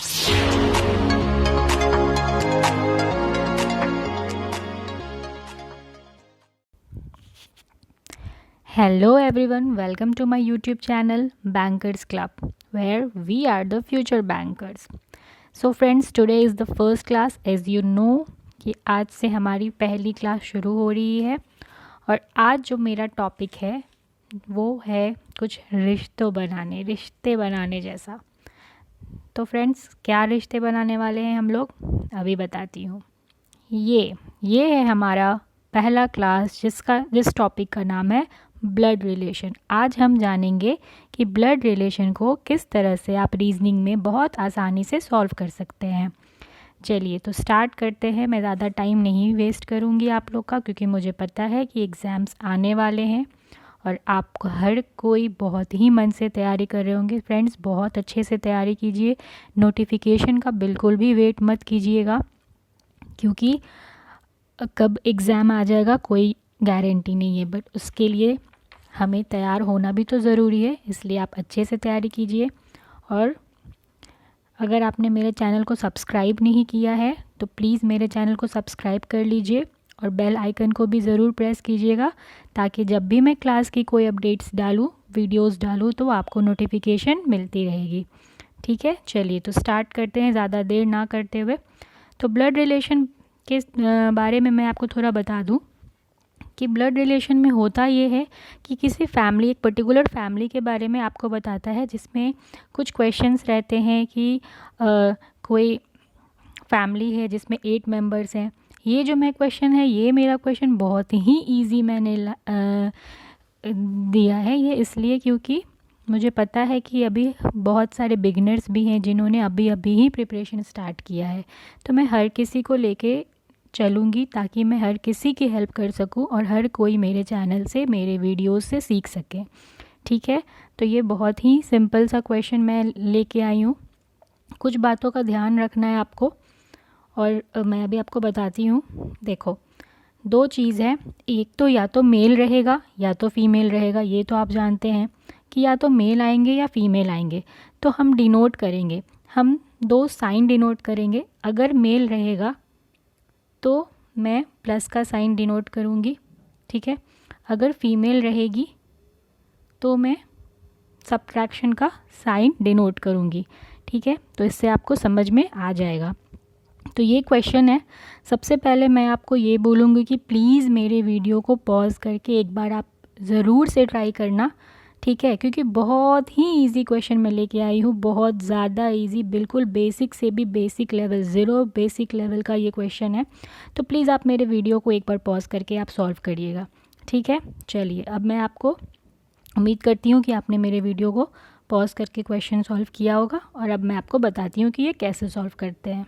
Hello everyone, welcome to my YouTube channel Bankers Club, where we are the future bankers. So friends, today is the first class. As you know कि आज से हमारी पहली class शुरू हो रही है और आज जो मेरा टॉपिक है वो है कुछ रिश्ते बनाने जैसा। तो फ्रेंड्स, क्या रिश्ते बनाने वाले हैं हम लोग, अभी बताती हूँ। ये है हमारा पहला क्लास जिस टॉपिक का नाम है ब्लड रिलेशन। आज हम जानेंगे कि ब्लड रिलेशन को किस तरह से आप रीजनिंग में बहुत आसानी से सॉल्व कर सकते हैं। चलिए तो स्टार्ट करते हैं। मैं ज़्यादा टाइम नहीं वेस्ट करूँगी आप लोग का, क्योंकि मुझे पता है कि एग्ज़ाम्स आने वाले हैं और आपको हर कोई बहुत ही मन से तैयारी कर रहे होंगे। फ्रेंड्स, बहुत अच्छे से तैयारी कीजिए। नोटिफिकेशन का बिल्कुल भी वेट मत कीजिएगा, क्योंकि कब एग्ज़ाम आ जाएगा कोई गारंटी नहीं है, बट उसके लिए हमें तैयार होना भी तो ज़रूरी है। इसलिए आप अच्छे से तैयारी कीजिए। और अगर आपने मेरे चैनल को सब्सक्राइब नहीं किया है तो प्लीज़ मेरे चैनल को सब्सक्राइब कर लीजिए और बेल आइकन को भी ज़रूर प्रेस कीजिएगा, ताकि जब भी मैं क्लास की कोई अपडेट्स डालूँ, वीडियोस डालूँ, तो आपको नोटिफिकेशन मिलती रहेगी। ठीक है, चलिए तो स्टार्ट करते हैं ज़्यादा देर ना करते हुए। तो ब्लड रिलेशन के बारे में मैं आपको थोड़ा बता दूं कि ब्लड रिलेशन में होता ये है कि किसी फैमिली, एक पर्टिकुलर फैमिली के बारे में आपको बताता है, जिसमें कुछ क्वेश्चंस रहते हैं कि कोई फैमिली है जिसमें 8 मेंबर्स हैं। ये जो मैं क्वेश्चन है, ये मेरा क्वेश्चन बहुत ही इजी मैंने दिया है। ये इसलिए क्योंकि मुझे पता है कि अभी बहुत सारे बिगिनर्स भी हैं जिन्होंने अभी ही प्रिपरेशन स्टार्ट किया है। तो मैं हर किसी को लेके चलूँगी ताकि मैं हर किसी की हेल्प कर सकूं और हर कोई मेरे चैनल से, मेरे वीडियोस से सीख सके। ठीक है, तो ये बहुत ही सिंपल सा क्वेश्चन मैं लेके आई हूँ। कुछ बातों का ध्यान रखना है आपको और मैं अभी आपको बताती हूँ। देखो, 2 चीज़ है, एक तो या तो मेल रहेगा या तो फीमेल रहेगा। ये तो आप जानते हैं कि या तो मेल आएंगे या फीमेल आएंगे। तो हम डिनोट करेंगे, हम 2 साइन डिनोट करेंगे। अगर मेल रहेगा तो मैं प्लस का साइन डिनोट करूँगी। ठीक है, अगर फीमेल रहेगी तो मैं सब्ट्रैक्शन का साइन डिनोट करूँगी। ठीक है, तो इससे आपको समझ में आ जाएगा। तो ये क्वेश्चन है। सबसे पहले मैं आपको ये बोलूँगी कि प्लीज़ मेरे वीडियो को पॉज करके एक बार आप ज़रूर से ट्राई करना। ठीक है, क्योंकि बहुत ही इजी क्वेश्चन मैं लेके आई हूँ, बहुत ज़्यादा इजी, बिल्कुल बेसिक से भी basic level, zero basic level का ये क्वेश्चन है। तो प्लीज़ आप मेरे वीडियो को एक बार पॉज करके आप सॉल्व करिएगा। ठीक है, चलिए अब मैं आपको उम्मीद करती हूँ कि आपने मेरे वीडियो को पॉज करके क्वेश्चन सॉल्व किया होगा, और अब मैं आपको बताती हूँ कि ये कैसे सॉल्व करते हैं।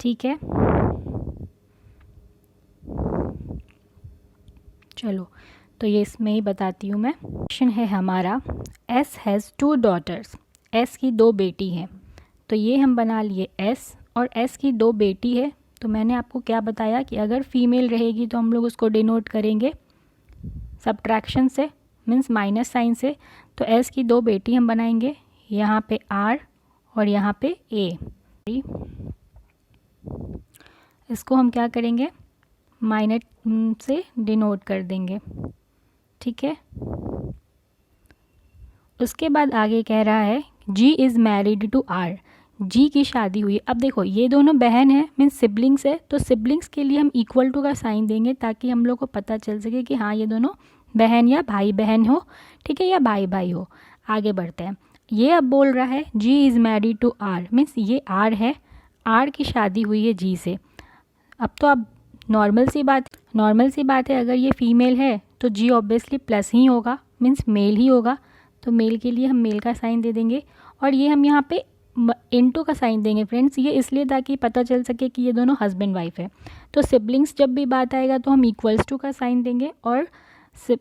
ठीक है, चलो तो ये इसमें ही बताती हूँ मैं। क्वेश्चन है हमारा, एस हैज़ 2 डॉटर्स। एस की 2 बेटी हैं। तो ये हम बना लिए एस, और एस की 2 बेटी है। तो मैंने आपको क्या बताया कि अगर फीमेल रहेगी तो हम लोग उसको डिनोट करेंगे सब्ट्रैक्शन से, मीन्स माइनस साइन से। तो एस की 2 बेटी हम बनाएंगे, यहाँ पे आर और यहाँ पे ए। इसको हम क्या करेंगे, माइनस से डिनोट कर देंगे। ठीक है, उसके बाद आगे कह रहा है G is married to are. जी की शादी हुई। अब देखो, ये दोनों बहन है, मीन्स सिबलिंग्स है। तो सिबलिंग्स के लिए हम इक्वल टू का साइन देंगे, ताकि हम लोग को पता चल सके कि हाँ ये दोनों बहन या भाई बहन हो। ठीक है, या भाई भाई हो। आगे बढ़ते हैं। ये अब बोल रहा है G is married to R, means ये आर है, आर की शादी हुई है जी से। अब तो अब नॉर्मल सी बात है, अगर ये फीमेल है तो जी ऑब्वियसली प्लस ही होगा, मीन्स मेल ही होगा। तो मेल के लिए हम मेल का साइन दे देंगे, और ये हम यहाँ पे इनटू का साइन देंगे। फ्रेंड्स, ये इसलिए ताकि पता चल सके कि ये दोनों हस्बैंड वाइफ है। तो सिबलिंग्स जब भी बात आएगा तो हम इक्वल्स टू का साइन देंगे, और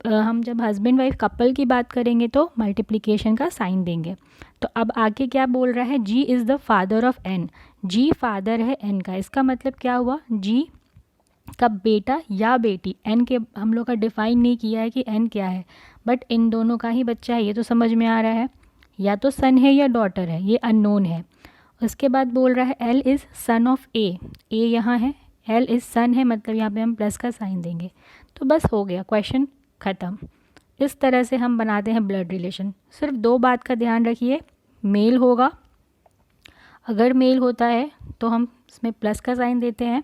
हम जब हस्बैंड वाइफ कपल की बात करेंगे तो मल्टीप्लिकेशन का साइन देंगे। तो अब आगे क्या बोल रहा है, G is the father of N. G father है एन का। इसका मतलब क्या हुआ, जी का बेटा या बेटी। एन के हम लोग का डिफाइन नहीं किया है कि एन क्या है, बट इन दोनों का ही बच्चा है, ये तो समझ में आ रहा है। या तो सन है या डॉटर है, ये अननोन है। उसके बाद बोल रहा है एल इज़ सन ऑफ ए यहाँ है, एल इज़ सन है, मतलब यहाँ पे हम प्लस का साइन देंगे। तो बस हो गया, क्वेश्चन ख़त्म। इस तरह से हम बनाते हैं ब्लड रिलेशन। सिर्फ 2 बात का ध्यान रखिए, मेल होगा, अगर मेल होता है तो हम इसमें प्लस का साइन देते हैं,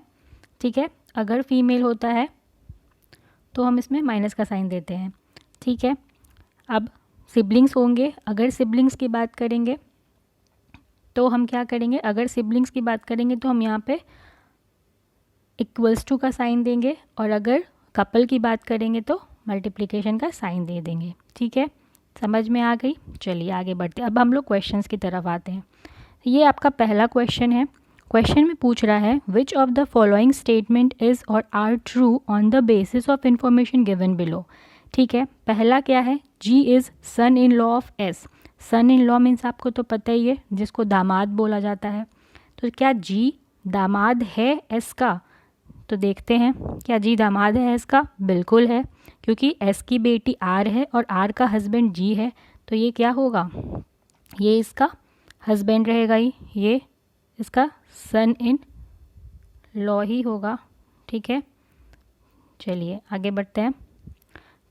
ठीक है। अगर फीमेल होता है तो हम इसमें माइनस का साइन देते हैं, ठीक है। अब सिबलिंग्स होंगे, अगर सिबलिंग्स की बात करेंगे तो हम क्या करेंगे, अगर सिबलिंग्स की बात करेंगे तो हम यहाँ पे इक्वल्स टू का साइन देंगे, और अगर कपल की बात करेंगे तो मल्टीप्लिकेशन का साइन दे देंगे, ठीक है। समझ में आ गई? चलिए आगे बढ़ते हैं। अब हम लोग क्वेश्चंस की तरफ आते हैं। ये आपका पहला क्वेश्चन है। क्वेश्चन में पूछ रहा है which of the following statement is or are true on the basis of information given below, ठीक है। पहला क्या है, G is son in law of S. Son in law means आपको तो पता ही है, जिसको दामाद बोला जाता है। तो क्या जी दामाद है एस का? तो देखते हैं, क्या जी दामाद है एस का? बिल्कुल है, क्योंकि एस की बेटी आर है और आर का हस्बैंड जी है, तो ये क्या होगा, ये इसका हस्बैंड रहेगा ही, ये इसका सन इन लॉ ही होगा, ठीक है। चलिए आगे बढ़ते हैं।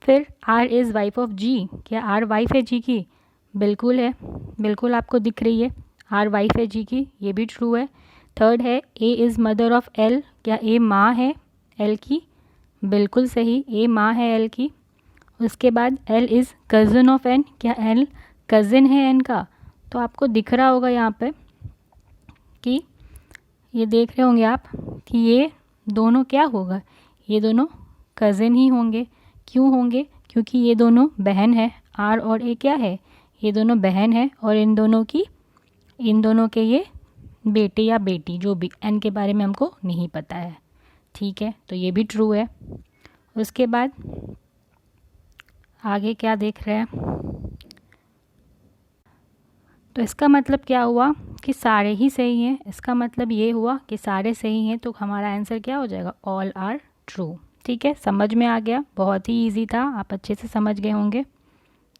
फिर आर इज़ वाइफ ऑफ जी, क्या आर वाइफ है जी की? बिल्कुल है, बिल्कुल आपको दिख रही है, आर वाइफ है जी की, ये भी ट्रू है। थर्ड है A is mother of L, क्या ए माँ है एल की? बिल्कुल सही, ए माँ है एल की। उसके बाद L is cousin of N, क्या एल कज़न है एन का? तो आपको दिख रहा होगा यहाँ पे कि ये देख रहे होंगे आप कि ये दोनों क्या होगा, ये दोनों कज़न ही होंगे। क्यों होंगे? क्योंकि ये दोनों बहन है, आर और ए क्या है, ये दोनों बहन है, और इन दोनों के ये बेटे या बेटी, जो भी, एन के बारे में हमको नहीं पता है, ठीक है। तो ये भी ट्रू है। उसके बाद आगे क्या देख रहे हैं, तो इसका मतलब क्या हुआ कि सारे ही सही हैं। इसका मतलब ये हुआ कि सारे सही हैं, तो हमारा आंसर क्या हो जाएगा, ऑल आर ट्रू, ठीक है। समझ में आ गया, बहुत ही इजी था, आप अच्छे से समझ गए होंगे।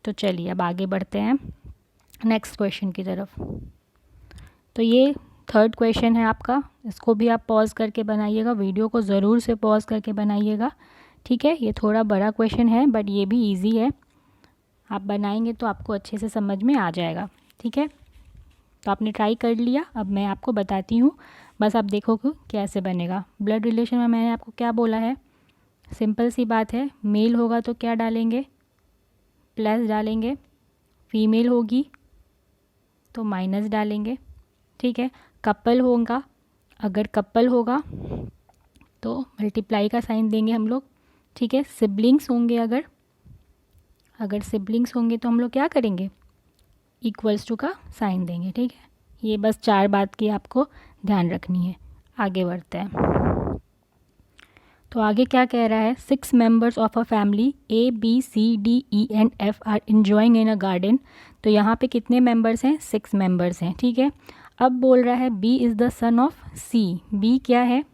तो चलिए अब आगे बढ़ते हैं नेक्स्ट क्वेश्चन की तरफ। तो ये थर्ड क्वेश्चन है आपका, इसको भी आप पॉज करके बनाइएगा, वीडियो को ज़रूर से पॉज करके बनाइएगा, ठीक है। ये थोड़ा बड़ा क्वेश्चन है बट ये भी ईजी है, आप बनाएंगे तो आपको अच्छे से समझ में आ जाएगा, ठीक है। तो आपने ट्राई कर लिया, अब मैं आपको बताती हूँ, बस आप देखो कि कैसे बनेगा। ब्लड रिलेशन में मैंने आपको क्या बोला है, सिंपल सी बात है, मेल होगा तो क्या डालेंगे, प्लस डालेंगे, फीमेल होगी तो माइनस डालेंगे, ठीक है। कपल होगा, अगर कपल होगा तो मल्टीप्लाई का साइन देंगे हम लोग, ठीक है। सिबलिंग्स होंगे, अगर सिबलिंग्स होंगे तो हम लोग क्या करेंगे, इक्वल्स टू का साइन देंगे, ठीक है। ये बस 4 बात की आपको ध्यान रखनी है। आगे बढ़ते हैं। तो आगे क्या कह रहा है, 6 members of a family A B C D E and F are enjoying in a garden. तो यहाँ पे कितने मेंबर्स हैं, 6 मेंबर्स हैं, ठीक है। अब बोल रहा है B is the son of C, B क्या है,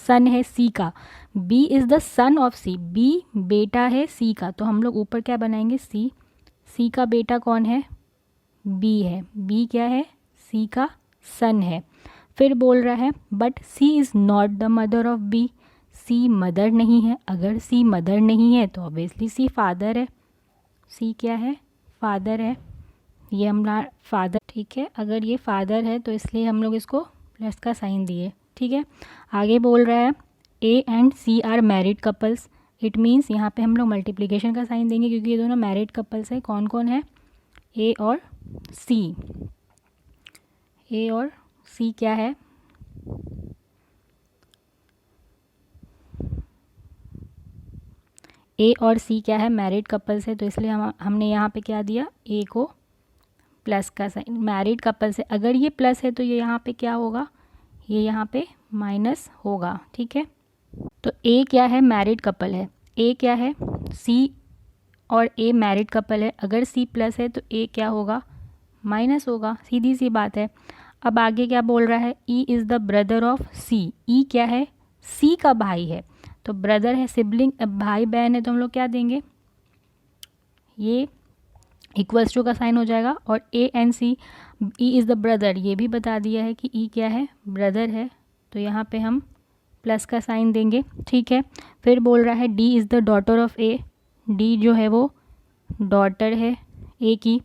सन है सी का, B is the son of C, B बेटा है सी का, तो हम लोग ऊपर क्या बनाएंगे, सी, सी का बेटा कौन है, बी है, बी क्या है, सी का सन है। फिर बोल रहा है but C is not the mother of B, C mother नहीं है, अगर सी मदर नहीं है तो ऑब्वियसली सी फादर है, सी क्या है, फादर है, ये हमारा फादर, ठीक है। अगर ये फादर है तो इसलिए हम लोग इसको प्लस का साइन दिए, ठीक है। आगे बोल रहा है A and C are married couples, it means यहाँ पे हम लोग मल्टीप्लिकेशन का साइन देंगे क्योंकि ये दोनों मैरिड कपल्स हैं। कौन कौन है, ए और सी, ए और सी क्या है, ए और सी क्या है, मैरिड कपल्स है, तो इसलिए हमने यहाँ पे क्या दिया, ए को प्लस का साइन, मैरिड कपल्स है, अगर ये प्लस है तो ये यहाँ पे क्या होगा, ये यहाँ पे माइनस होगा, ठीक है। तो ए क्या है, मैरिड कपल है, ए क्या है, सी और ए मैरिड कपल है, अगर सी प्लस है तो ए क्या होगा, माइनस होगा, सीधी सी बात है। अब आगे क्या बोल रहा है, ई इज़ द ब्रदर ऑफ सी, ई क्या है, सी का भाई है, तो ब्रदर है सिबलिंग, भाई बहन है, तो हम लोग क्या देंगे, ये इक्वल्स टू का साइन हो जाएगा। और A and C, E is the brother, ये भी बता दिया है कि ई क्या है, ब्रदर है, तो यहाँ पे हम प्लस का साइन देंगे, ठीक है। फिर बोल रहा है D is the daughter of A, D जो है वो डॉटर है ए की।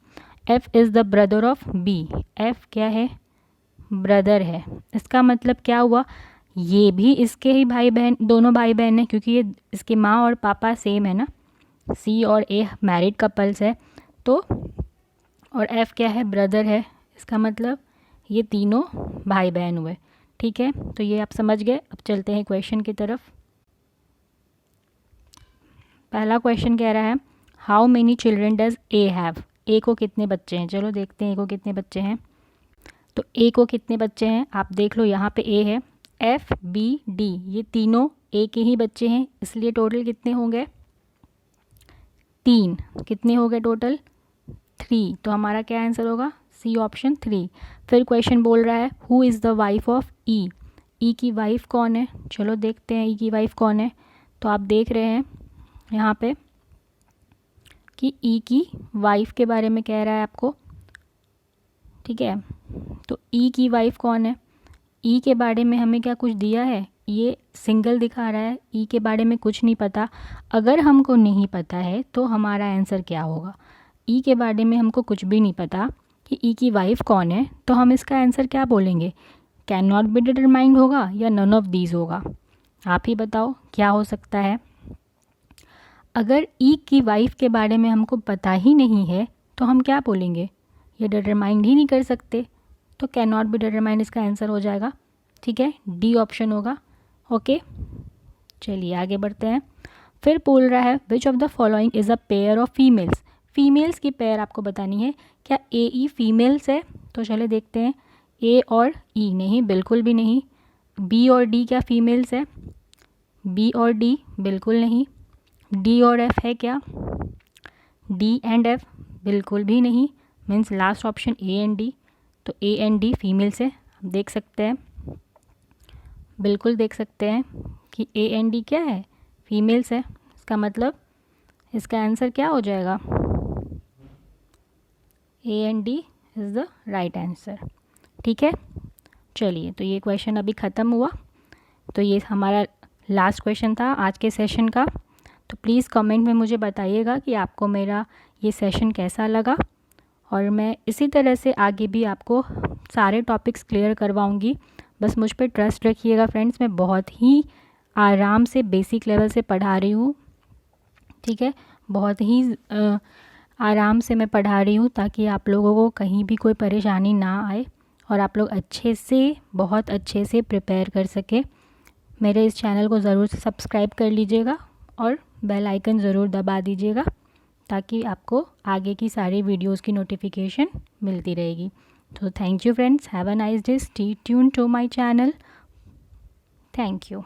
F is the brother of B, F क्या है, ब्रदर है। इसका मतलब क्या हुआ, ये भी इसके ही भाई बहन, दोनों भाई बहन हैं, क्योंकि ये इसके माँ और पापा सेम है ना, सी और ए मैरिड कपल्स है, तो और एफ क्या है, ब्रदर है, इसका मतलब ये तीनों भाई बहन हुए, ठीक है। तो ये आप समझ गए। अब चलते हैं क्वेश्चन की तरफ। पहला क्वेश्चन कह रहा है how many children does A have, A को कितने बच्चे हैं। चलो देखते हैं ए को कितने बच्चे हैं। तो ए को कितने बच्चे हैं, आप देख लो, यहाँ पे ए है, एफ बी डी, ये तीनों ए के ही बच्चे हैं, इसलिए टोटल कितने होंगे, 3। कितने हो गए टोटल, 3। तो हमारा क्या आंसर होगा, सी ऑप्शन 3। फिर क्वेश्चन बोल रहा है who is the wife of E, E की वाइफ कौन है। चलो देखते हैं ई की वाइफ कौन है। तो आप देख रहे हैं यहाँ पे कि ई की वाइफ के बारे में कह रहा है आपको, ठीक है। तो ई की वाइफ कौन है, ई के बारे में हमें क्या कुछ दिया है, ये सिंगल दिखा रहा है, ई के बारे में कुछ नहीं पता। अगर हमको नहीं पता है तो हमारा आंसर क्या होगा, ई के बारे में हमको कुछ भी नहीं पता कि ई की वाइफ कौन है, तो हम इसका आंसर क्या बोलेंगे, कैन नॉट बी डिटरमाइंड होगा या नन ऑफ दीज होगा। आप ही बताओ क्या हो सकता है। अगर ई की वाइफ के बारे में हमको पता ही नहीं है तो हम क्या बोलेंगे, ये डिटरमाइंड ही नहीं कर सकते, तो कैन नॉट बी डिटरमाइंड इसका आंसर हो जाएगा, ठीक है, डी ऑप्शन होगा। ओके, चलिए आगे बढ़ते हैं। फिर बोल रहा है which of the following is a pair of females, females की पेयर आपको बतानी है, क्या ए ई फीमेल्स है। तो चले देखते हैं, ए और ई नहीं, बिल्कुल भी नहीं। बी और डी क्या फीमेल्स है, बी और डी बिल्कुल नहीं। डी और एफ है क्या, डी एंड एफ बिल्कुल भी नहीं, means last option A and D, तो ए एंड डी फीमेल्स है। आप देख सकते हैं, बिल्कुल देख सकते हैं कि ए एंड डी क्या है, फीमेल्स है। इसका मतलब इसका आंसर क्या हो जाएगा, A and D is the right answer, ठीक है। चलिए, तो ये क्वेश्चन अभी ख़त्म हुआ। तो ये हमारा लास्ट क्वेश्चन था आज के सेशन का। तो प्लीज़ कमेंट में मुझे बताइएगा कि आपको मेरा ये सेशन कैसा लगा, और मैं इसी तरह से आगे भी आपको सारे टॉपिक्स क्लियर करवाऊंगी। बस मुझ पर ट्रस्ट रखिएगा फ्रेंड्स, मैं बहुत ही आराम से बेसिक लेवल से पढ़ा रही हूँ, ठीक है, बहुत ही आराम से मैं पढ़ा रही हूँ, ताकि आप लोगों को कहीं भी कोई परेशानी ना आए और आप लोग अच्छे से, बहुत अच्छे से प्रिपेयर कर सके। मेरे इस चैनल को ज़रूर से सब्सक्राइब कर लीजिएगा और बेल आइकन ज़रूर दबा दीजिएगा, ताकि आपको आगे की सारी वीडियोस की नोटिफिकेशन मिलती रहेगी। तो thank you friends, have a nice day, stay tune to my channel, thank you.